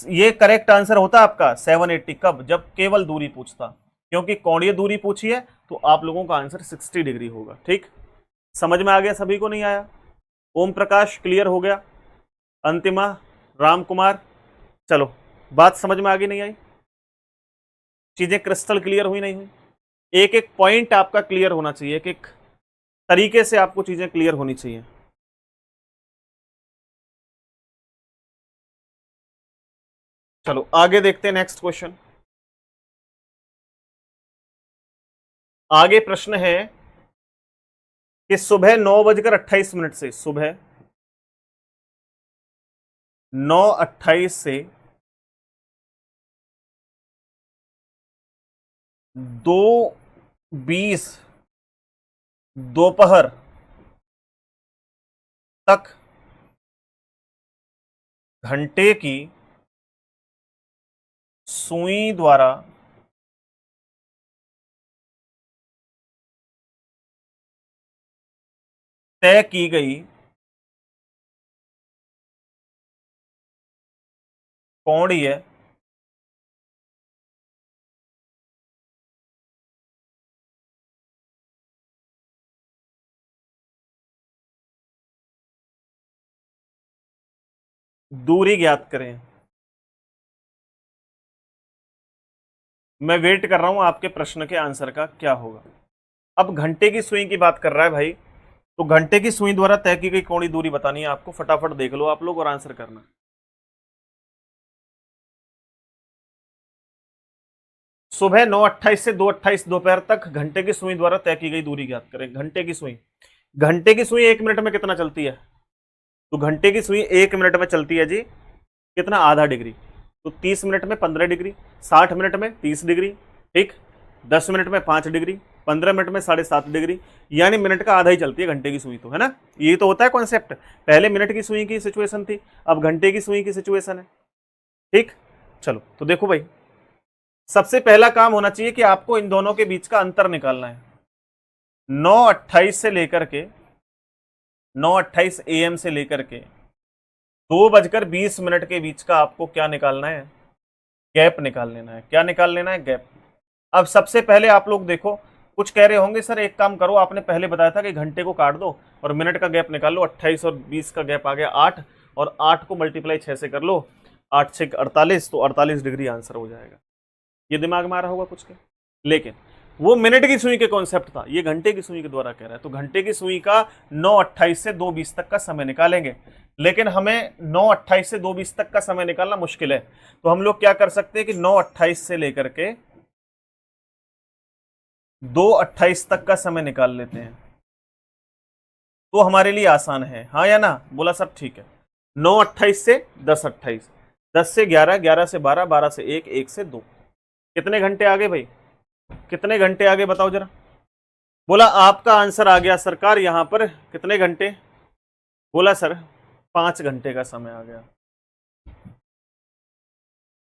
ये करेक्ट आंसर होता आपका 780। कब? जब केवल दूरी पूछता, क्योंकि कोणीय दूरी पूछी है तो आप लोगों का आंसर 60 डिग्री होगा। ठीक, समझ में आ गया सभी को? नहीं आया? ओम प्रकाश क्लियर हो गया? अंतिमा, राम कुमार, चलो बात समझ में आ गई नहीं आई? चीजें क्रिस्टल क्लियर हुई नहीं हुई? एक एक पॉइंट आपका क्लियर होना चाहिए, एक एक तरीके से आपको चीजें क्लियर होनी चाहिए। चलो आगे देखते हैं नेक्स्ट क्वेश्चन। आगे प्रश्न है कि सुबह 9:28 से, सुबह 9:28 से 2:20 दोपहर तक घंटे की सुई द्वारा तय की गई कोणीय दूरी ज्ञात करें। मैं वेट कर रहा हूं आपके प्रश्न के आंसर का क्या होगा। अब घंटे की सुई की बात कर रहा है भाई, तो घंटे की सुई द्वारा तय की गई कोणीय दूरी बतानी है आपको। फटाफट देख लो आप लोग और आंसर करना। सुबह 9:28 से 2:28 दोपहर तक घंटे की सुई द्वारा तय की गई दूरी ज्ञात करें। घंटे की सुई, घंटे की सुई 1 मिनट में कितना चलती है? तो घंटे की सुई 1 मिनट में चलती है जी कितना, आधा डिग्री। तो 30 मिनट में 15 डिग्री, 60 मिनट में 30 डिग्री, ठीक, 10 मिनट में 5 डिग्री, 15 मिनट में 7.5 डिग्री, यानी मिनट का आधा ही चलती है घंटे की सुई, तो है ना। ये तो होता है कॉन्सेप्ट। पहले मिनट की सुई की सिचुएशन थी, अब घंटे की सुई की सिचुएशन है, ठीक। चलो तो देखो भाई, सबसे पहला काम होना चाहिए कि आपको इन दोनों के बीच का अंतर निकालना है। 9:28 से लेकर के 9:28 AM से लेकर के 2:20 के बीच का आपको क्या निकालना है? गैप निकाल लेना है। क्या निकाल लेना है? गैप। अब सबसे पहले आप लोग देखो, कुछ कह रहे होंगे सर एक काम करो, आपने पहले बताया था कि घंटे को काट दो और मिनट का गैप निकाल लो। 28 और 20 का गैप आ गया 8, और 8 को मल्टीप्लाई 6 से कर लो, 8 से 48, तो 48 डिग्री आंसर हो जाएगा। ये दिमाग में आ रहा होगा कुछ के, लेकिन वो मिनट की सुई के कॉन्सेप्ट था, ये घंटे की सुई के द्वारा कह रहा है। तो घंटे की सुई का 9:28 से 2:20 तक का समय निकालेंगे, लेकिन हमें 9:28 से 2:20 तक का समय निकालना मुश्किल है। तो हम लोग क्या कर सकते हैं कि 9:28 से लेकर के 2:28 तक का समय निकाल लेते हैं, तो हमारे लिए आसान है, हाँ या ना? बोला सब ठीक है। 9:28 से 10:28, 10 से 11, 11 से 12, 12 से 1, 1 से 2, कितने घंटे आगे भाई? कितने घंटे आगे बताओ जरा। बोला आपका आंसर आ गया सरकार यहां पर कितने घंटे? बोला सर 5 घंटे का समय आ गया।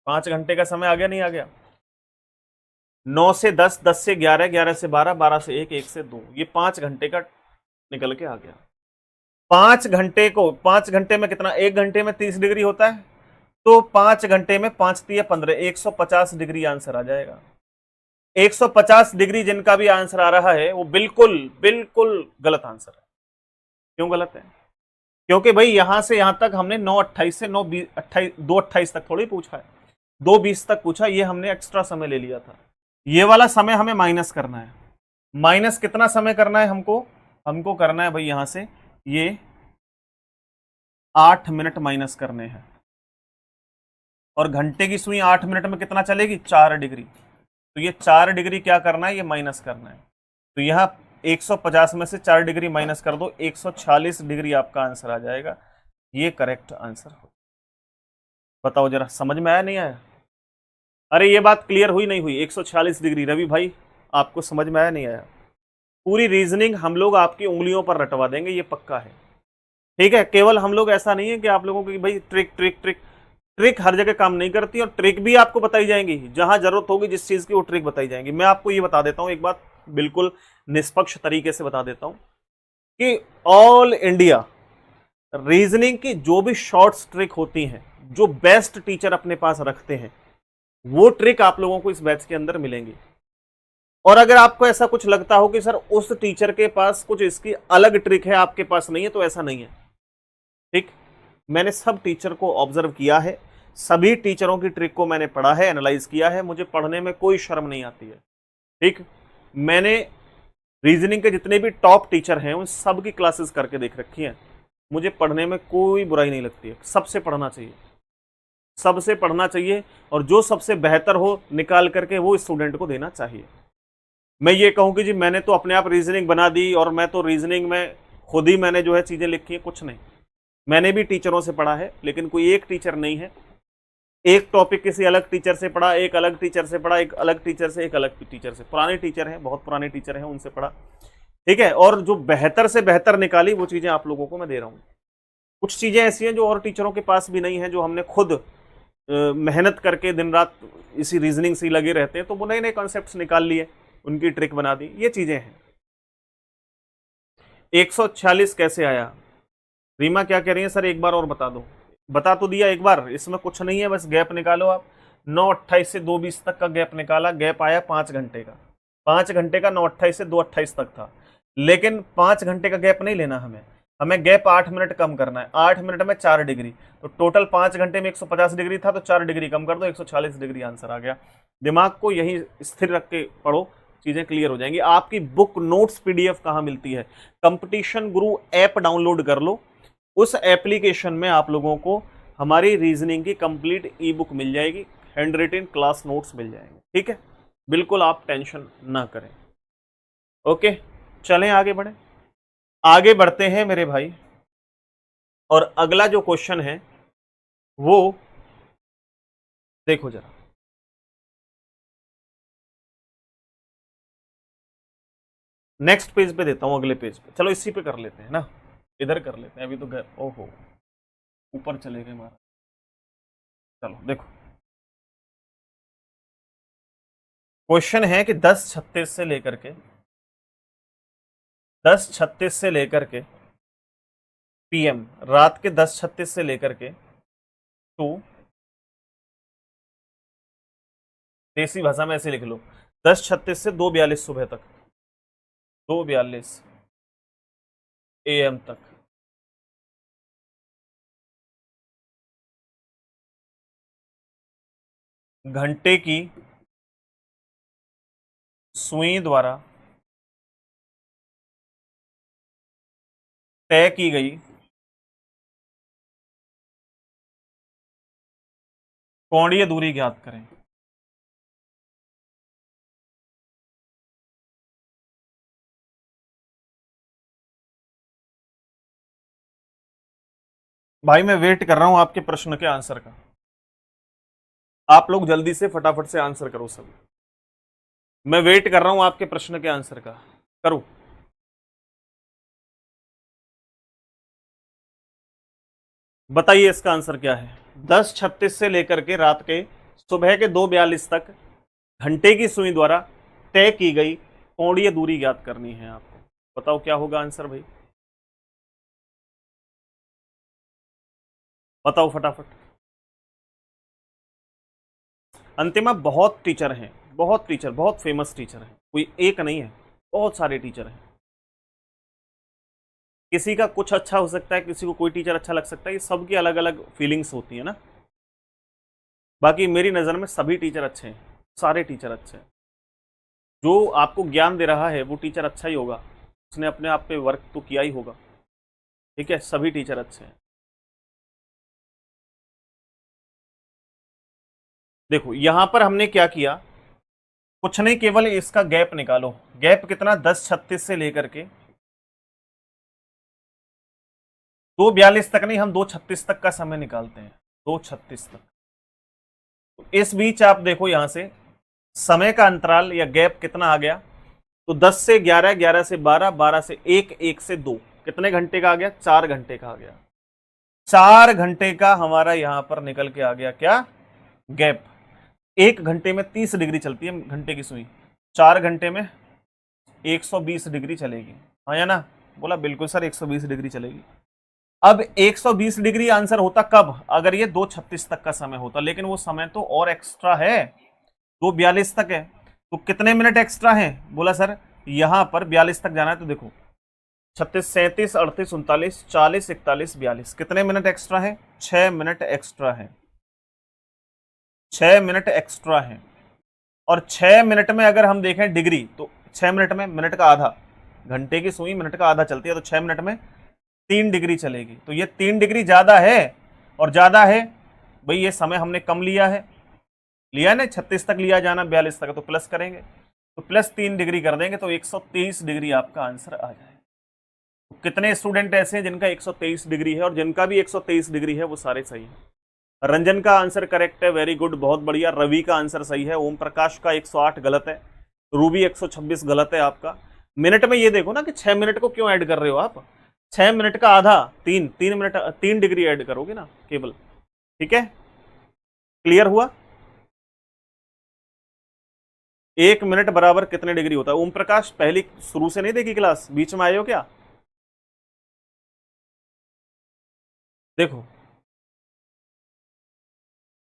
5 घंटे का समय आ गया, नहीं आ गया? 9 से 10, 10 से 11, 11 से 12, 12 से 1, 1 से 2, ये 5 घंटे का निकल के आ गया। 5 घंटे को, 5 घंटे में कितना, 1 घंटे में 30 डिग्री होता है, तो 5 घंटे में 5 × 15, 150 डिग्री आंसर आ जाएगा। 150 डिग्री जिनका भी आंसर आ रहा है वो बिल्कुल बिल्कुल गलत आंसर है। क्यों गलत है? क्योंकि भाई यहां से यहां तक हमने 9:28 से 2:28 तक थोड़ी पूछा है, 2:20 तक पूछा, ये हमने एक्स्ट्रा समय ले लिया था। ये वाला समय हमें माइनस करना है। माइनस कितना समय करना है हमको? हमको करना है भाई यहां से ये 8 मिनट माइनस करने हैं, और घंटे की सुई 8 मिनट में कितना चलेगी? 4 डिग्री। तो ये 4 डिग्री क्या करना है? ये माइनस करना है। तो यहाँ 150 में से 4 डिग्री माइनस कर दो, 146 डिग्री आपका आंसर आ जाएगा। ये करेक्ट आंसर। बताओ जरा, समझ में आया नहीं आया? अरे ये बात क्लियर हुई नहीं हुई? 146 डिग्री रवि भाई आपको समझ में आया नहीं आया? पूरी रीजनिंग हम लोग आपकी उंगलियों पर रटवा देंगे, ये पक्का है, ठीक है। केवल हम लोग ऐसा नहीं है कि आप लोगों की भाई ट्रिक ट्रिक ट्रिक ट्रिक हर जगह काम नहीं करती, और ट्रिक भी आपको बताई जाएंगी जहां जरूरत होगी जिस चीज की, वो ट्रिक बताई जाएंगी। मैं आपको ये बता देता हूं एक बात, बिल्कुल निष्पक्ष तरीके से बता देता हूं कि ऑल इंडिया रीजनिंग की जो भी शॉर्ट्स ट्रिक होती हैं, जो बेस्ट टीचर अपने पास रखते हैं, वो ट्रिक आप लोगों को इस बैच के अंदर मिलेंगी। और अगर आपको ऐसा कुछ लगता हो कि सर उस टीचर के पास कुछ इसकी अलग ट्रिक है, आपके पास नहीं है, तो ऐसा नहीं है, ठीक। मैंने सब टीचर को ऑब्जर्व किया है, सभी टीचरों की ट्रिक को मैंने पढ़ा है, एनालाइज किया है, मुझे पढ़ने में कोई शर्म नहीं आती है, ठीक। मैंने रीजनिंग के जितने भी टॉप टीचर हैं उन सब की क्लासेस करके देख रखी है, मुझे पढ़ने में कोई बुराई नहीं लगती है। सबसे पढ़ना चाहिए, सबसे पढ़ना चाहिए, और जो सबसे बेहतर हो निकाल करके वो स्टूडेंट को देना चाहिए। मैं ये कहूं कि जी मैंने तो अपने आप रीजनिंग बना दी और मैं तो रीजनिंग में खुद ही मैंने जो है चीजें लिखी है, कुछ नहीं। मैंने भी टीचरों से पढ़ा है, लेकिन कोई एक टीचर नहीं है। एक टॉपिक किसी अलग टीचर से पढ़ा, एक अलग टीचर से पढ़ा, एक अलग टीचर से, एक अलग टीचर से, पुराने टीचर हैं, बहुत पुराने टीचर हैं, उनसे पढ़ा, ठीक है। और जो बेहतर से बेहतर निकाली वो चीजें आप लोगों को मैं दे रहा हूं। कुछ चीजें ऐसी हैं जो और टीचरों के पास भी नहीं है, जो हमने खुद मेहनत करके दिन रात इसी रीजनिंग से लगे रहते हैं, तो वो नए नए कॉन्सेप्ट्स निकाल लिए, उनकी ट्रिक बना दी, ये चीजें हैं। 146 कैसे आया? रीमा क्या कह रही है, सर एक बार और बता दो। बता तो दिया एक बार, इसमें कुछ नहीं है, बस गैप निकालो आप। 9:28 से 2:20 तक का गैप निकाला, गैप आया 5 घंटे का। 5 घंटे का 9:28 से 2:28 तक था, लेकिन 5 घंटे का गैप नहीं लेना हमें, हमें गैप 8 मिनट कम करना है। 8 मिनट में 4 डिग्री, तो टोटल 5 घंटे में 150 डिग्री था, तो 4 डिग्री कम कर दो, 140 डिग्री आंसर आ गया। दिमाग को यही स्थिर रख के पढ़ो, चीजें क्लियर हो जाएंगी। आपकी बुक नोट्स पीडीएफ कहाँ मिलती है? कंपटीशन गुरु ऐप डाउनलोड कर लो, उस एप्लीकेशन में आप लोगों को हमारी रीजनिंग की कंप्लीट ई बुक मिल जाएगी, हैंड रिटन क्लास नोट्स मिल जाएंगे, ठीक है। बिल्कुल आप टेंशन ना करें। ओके, चलें आगे बढ़े। आगे बढ़ते हैं मेरे भाई, और अगला जो क्वेश्चन है वो देखो जरा। नेक्स्ट पेज पे देता हूं, अगले पेज पे, चलो इसी पे कर लेते हैं ना, इधर कर लेते हैं अभी तो। ओहो, ऊपर चले गए हमारा। चलो देखो, क्वेश्चन है कि 10:36 से लेकर के 10:36 से लेकर के पीएम, रात के 10:36 से लेकर के तो देसी भाषा में ऐसे लिख लो, 10:36 से 2:42 सुबह तक, 2:42 AM तक घंटे की सुई द्वारा तय की गई कोणीय दूरी ज्ञात करें। भाई मैं वेट कर रहा हूं आपके प्रश्न के आंसर का, आप लोग जल्दी से फटाफट से आंसर करो सब। मैं वेट कर रहा हूं आपके प्रश्न के आंसर का, करो। बताइए इसका आंसर क्या है? 10:36 से लेकर के रात के सुबह के 2:42 तक घंटे की सुई द्वारा तय की गई कोणीय दूरी ज्ञात करनी है आपको। बताओ क्या होगा आंसर भाई, बताओ फटाफट। अंतिमा बहुत टीचर हैं, बहुत टीचर, बहुत फेमस टीचर हैं, कोई एक नहीं है, बहुत सारे टीचर हैं। किसी का कुछ अच्छा हो सकता है, किसी को कोई टीचर अच्छा लग सकता है, ये सबकी अलग अलग फीलिंग्स होती है ना। बाकी मेरी नज़र में सभी टीचर अच्छे हैं, सारे टीचर अच्छे हैं। जो आपको ज्ञान दे रहा है वो टीचर अच्छा ही होगा, उसने अपने आप पे वर्क तो किया ही होगा, ठीक है। सभी टीचर अच्छे हैं। देखो यहां पर हमने क्या किया, कुछ नहीं, केवल इसका गैप निकालो। गैप कितना? 10:36 से लेकर के 2:42 तक नहीं, हम 2:36 तक का समय निकालते हैं, 2:36 तक। तो इस बीच आप देखो यहां से समय का अंतराल या गैप कितना आ गया, तो 10 से 11, 11 से 12, 12 से 1, 1 से 2, कितने घंटे का आ गया? 4 घंटे का आ गया। 4 घंटे का हमारा यहां पर निकल के आ गया क्या? गैप। 1 घंटे में 30 डिग्री चलती है घंटे की सुई, 4 घंटे में 120 डिग्री चलेगी, हाँ या ना? बोला बिल्कुल सर 120 डिग्री चलेगी। अब 120 डिग्री आंसर होता कब? अगर ये 2:36 तक का समय होता, लेकिन वो समय तो और एक्स्ट्रा है, 2:42 तक है, तो कितने मिनट एक्स्ट्रा है? बोला सर यहां पर 42 तक जाना है, तो देखो 36, 37, 38, 39, 40, 41, 42, कितने मिनट एक्स्ट्रा है? 6 मिनट एक्स्ट्रा है, 6 मिनट एक्स्ट्रा है। और 6 मिनट में अगर हम देखें डिग्री, तो 6 मिनट में मिनट का आधा, घंटे की सुई मिनट का आधा चलती है, तो 6 मिनट में 3 डिग्री चलेगी, तो ये 3 डिग्री ज्यादा है, और ज्यादा है भाई, ये समय हमने कम लिया है, लिया ना 36 तक लिया जाना, 42 तक, तो प्लस करेंगे। तो प्लस 3 डिग्री कर देंगे तो 123 डिग्री आपका आंसर आ जाएगा। तो कितने स्टूडेंट ऐसे हैं जिनका 123 डिग्री है, और जिनका भी 123 डिग्री है वो सारे सही हैं। रंजन का आंसर करेक्ट है, वेरी गुड, बहुत बढ़िया। रवि का आंसर सही है। ओम प्रकाश का 108 गलत है। रूबी 126 गलत है आपका। मिनट में ये देखो ना कि 6 मिनट को क्यों ऐड कर रहे हो आप। 6 मिनट का आधा 3 मिनट 3 डिग्री ऐड करोगे ना केवल। ठीक है, क्लियर हुआ। 1 मिनट बराबर कितने डिग्री होता है। ओम प्रकाश पहली शुरू से नहीं देखी क्लास, बीच में आए हो क्या। देखो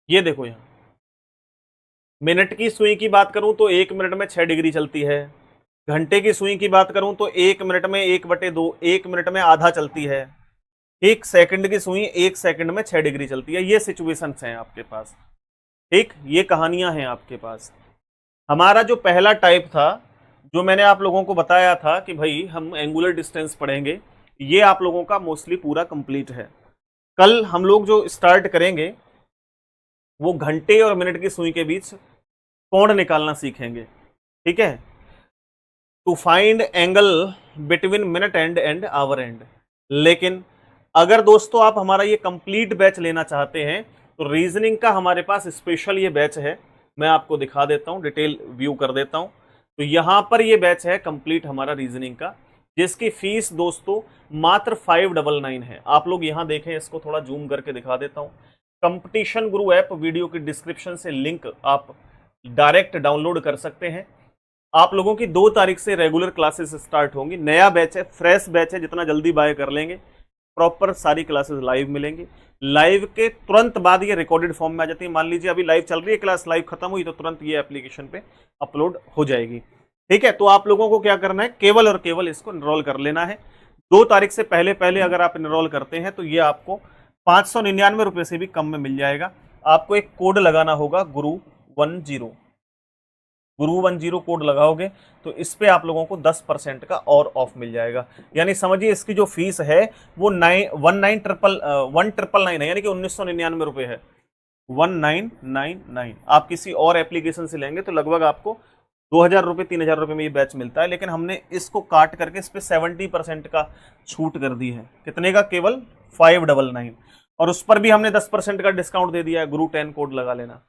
ये देखो, यहां मिनट की सुई की बात करूं तो 1 मिनट में 6 डिग्री चलती है। घंटे की सुई की बात करूं तो 1 मिनट में 1/2, 1 मिनट में आधा चलती है। 1 सेकंड की सुई 1 सेकंड में 6 डिग्री चलती है। ये सिचुएशंस हैं आपके पास, ठीक, ये कहानियां हैं आपके पास। हमारा जो पहला टाइप था, जो मैंने आप लोगों को बताया था कि भाई हम एंगुलर डिस्टेंस पढ़ेंगे, ये आप लोगों का मोस्टली पूरा कंप्लीट है। कल हम लोग जो स्टार्ट करेंगे वो घंटे और मिनट की सुई के बीच कोण निकालना सीखेंगे। ठीक है, to find angle between minute and hour hand. लेकिन अगर दोस्तों आप हमारा ये कंप्लीट बैच लेना चाहते हैं तो रीजनिंग का हमारे पास स्पेशल ये बैच है। मैं आपको दिखा देता हूं, डिटेल व्यू कर देता हूं। तो यहां पर ये बैच है कंप्लीट हमारा रीजनिंग का, जिसकी फीस दोस्तों मात्र 599 है। आप लोग यहां देखें, इसको थोड़ा जूम करके दिखा देता हूं। कंपटीशन गुरु ऐप वीडियो की डिस्क्रिप्शन से लिंक आप डायरेक्ट डाउनलोड कर सकते हैं। आप लोगों की 2 तारीख से रेगुलर क्लासेस स्टार्ट होंगी। नया बैच है, फ्रेश बैच है, जितना जल्दी बाय कर लेंगे प्रॉपर सारी क्लासेस लाइव मिलेंगी। लाइव के तुरंत बाद ये रिकॉर्डेड फॉर्म में आ जाती है। मान लीजिए अभी लाइव चल रही है क्लास, लाइव खत्म हुई तो तुरंत ये एप्लीकेशन पे अपलोड हो जाएगी। ठीक है, तो आप लोगों को क्या करना है, केवल और केवल इसको एनरोल कर लेना है। 2 तारीख से पहले पहले अगर आप एनरोल करते हैं तो ये आपको 599 रुपए से भी कम में मिल जाएगा। आपको एक कोड लगाना होगा गुरु10, गुरु10 कोड लगाओगे तो इस पे आप लोगों को 10% का और ऑफ मिल जाएगा। यानी समझिए इसकी जो फीस है वो 1999 है, यानी कि 1999 रुपए है। 1999 आप किसी और एप्लीकेशन से लेंगे तो लगभग आपको 2000 रुपये 3000 रुपये में ये बैच मिलता है। लेकिन हमने इसको काट करके इस पे 70% का छूट कर दी है। कितने का, केवल 599, और उस पर भी हमने 10% का डिस्काउंट दे दिया है। गुरु10 कोड लगा लेना।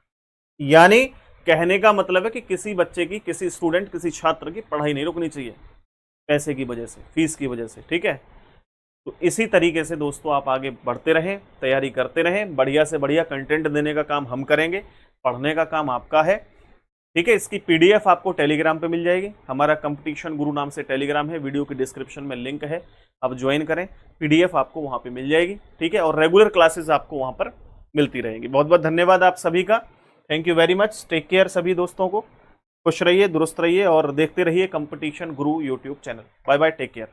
यानी कहने का मतलब है कि किसी बच्चे की, किसी स्टूडेंट, किसी छात्र की पढ़ाई नहीं रुकनी चाहिए पैसे की वजह से, फीस की वजह से। ठीक है, तो इसी तरीके से दोस्तों आप आगे बढ़ते रहें, तैयारी करते रहें। बढ़िया से बढ़िया कंटेंट देने का काम हम करेंगे, पढ़ने का काम आपका है। ठीक है, इसकी पीडीएफ आपको टेलीग्राम पे मिल जाएगी। हमारा कंपटीशन गुरु नाम से टेलीग्राम है, वीडियो की डिस्क्रिप्शन में लिंक है, आप ज्वाइन करें। पीडीएफ आपको वहां पे मिल जाएगी। ठीक है, और रेगुलर क्लासेस आपको वहां पर मिलती रहेगी। बहुत बहुत धन्यवाद आप सभी का, thank you very much. Take care सभी दोस्तों को, खुश रहिए, दुरुस्त रहिए और देखते रहिए competition Guru YouTube channel. Bye bye, take care.